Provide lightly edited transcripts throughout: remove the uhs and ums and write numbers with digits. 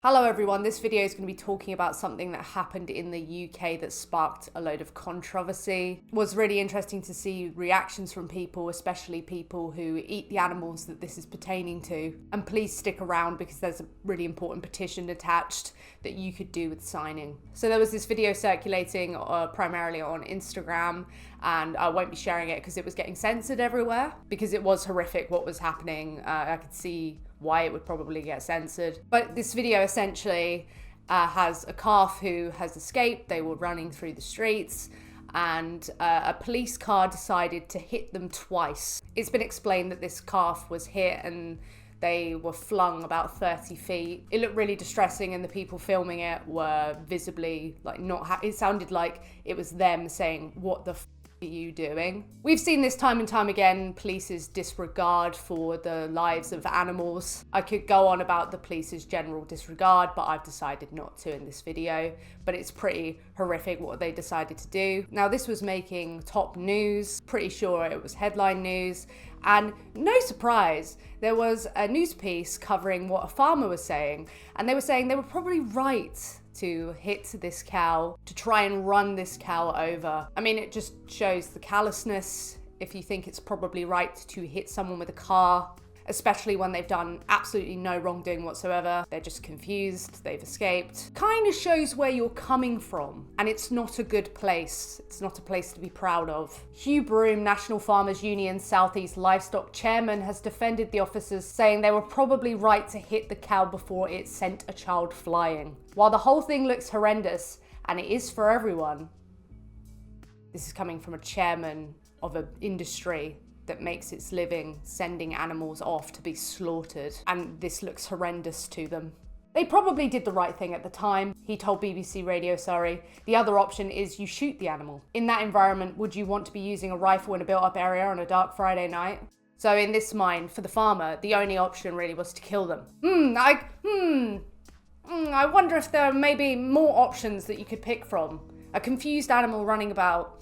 Hello everyone, this video is going to be talking about something that happened in the UK that sparked a load of controversy. It was really interesting to see reactions from people, especially people who eat the animals that this is pertaining to. And please stick around because there's a really important petition attached that you could do with signing. So there was this video circulating primarily on Instagram, and I won't be sharing it because it was getting censored everywhere because it was horrific what was happening. I could see why it would probably get censored. But this video essentially has a calf who has escaped. They were running through the streets and a police car decided to hit them twice. It's been explained that this calf was hit and they were flung about 30 feet. It looked really distressing and the people filming it were visibly like it sounded like it was them saying, "What the f are you doing?" We've seen this time and time again, police's disregard for the lives of animals. I could go on about the police's general disregard, but I've decided not to in this video. But it's pretty horrific what they decided to do. Now, this was making top news, pretty sure it was headline news. And no surprise, there was a news piece covering what a farmer was saying. And they were saying they were probably right to hit this cow, to try and run this cow over. I mean, it just shows the callousness if you think it's probably right to hit someone with a car, especially when they've done absolutely no wrongdoing whatsoever. They're just confused, they've escaped. Kind of shows where you're coming from, and it's not a good place. It's not a place to be proud of. Hugh Broom, National Farmers Union Southeast Livestock Chairman, has defended the officers, saying they were probably right to hit the cow before it sent a child flying. While the whole thing looks horrendous, and it is for everyone, this is coming from a chairman of an industry that makes its living sending animals off to be slaughtered, and this looks horrendous to them. They probably did the right thing at the time. He told BBC Radio Surrey. The other option is you shoot the animal. In that environment, would you want to be using a rifle in a built-up area on a dark Friday night? So in this mind, for the farmer, the only option really was to kill them. I wonder if there are maybe more options that you could pick from. A confused animal running about.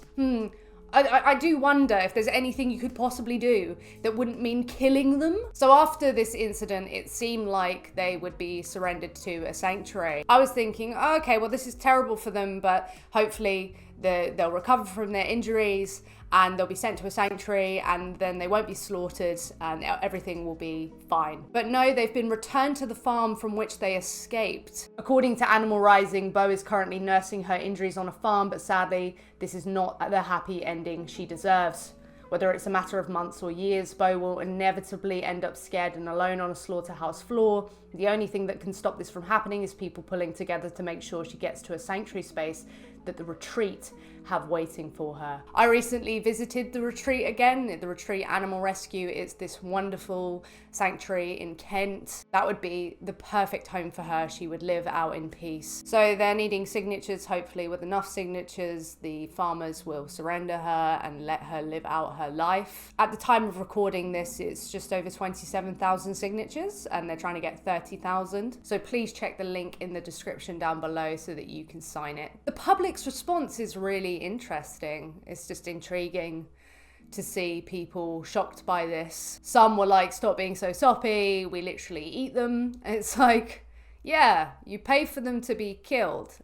I do wonder if there's anything you could possibly do that wouldn't mean killing them. So after this incident, it seemed like they would be surrendered to a sanctuary. I was thinking, oh, okay, well, this is terrible for them, but hopefully they'll recover from their injuries and they'll be sent to a sanctuary and then they won't be slaughtered and everything will be fine. But no, they've been returned to the farm from which they escaped. According to Animal Rising, Bo is currently nursing her injuries on a farm, but sadly, this is not the happy ending she deserves. Whether it's a matter of months or years, Bo will inevitably end up scared and alone on a slaughterhouse floor. The only thing that can stop this from happening is people pulling together to make sure she gets to a sanctuary space that the retreat have waiting for her. I recently visited the retreat again, the Retreat Animal Rescue. It's this wonderful sanctuary in Kent. That would be the perfect home for her. She would live out in peace. So they're needing signatures. Hopefully with enough signatures, the farmers will surrender her and let her live out her life. At the time of recording this, it's just over 27,000 signatures and they're trying to get 30,000. So please check the link in the description down below so that you can sign it. The public's response is really interesting. It's just intriguing to see people shocked by this. Some were like, stop being so soppy, we literally eat them. It's like, yeah, you pay for them to be killed.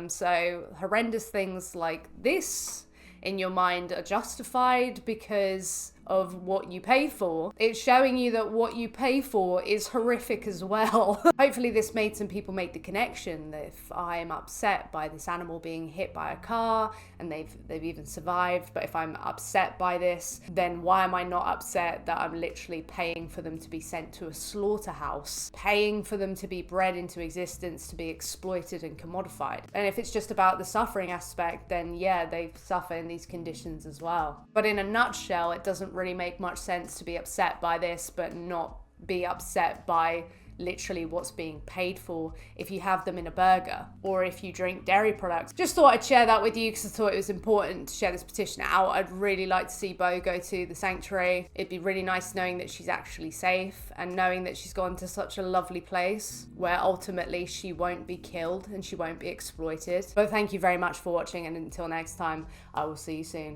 So horrendous things like this in your mind are justified because of what you pay for. It's showing you that what you pay for is horrific as well. Hopefully this made some people make the connection that if I am upset by this animal being hit by a car and they've even survived, but if I'm upset by this, then why am I not upset that I'm literally paying for them to be sent to a slaughterhouse, paying for them to be bred into existence, to be exploited and commodified? And if it's just about the suffering aspect, then yeah, they suffer in these conditions as well. But in a nutshell, it doesn't really make much sense to be upset by this but not be upset by literally what's being paid for if you have them in a burger or if you drink dairy products. Just thought I'd share that with you because I thought it was important to share this petition out. I'd really like to see Bo go to the sanctuary. It'd be really nice knowing that she's actually safe and knowing that she's gone to such a lovely place where ultimately she won't be killed and she won't be exploited. But thank you very much for watching, and until next time, I will see you soon.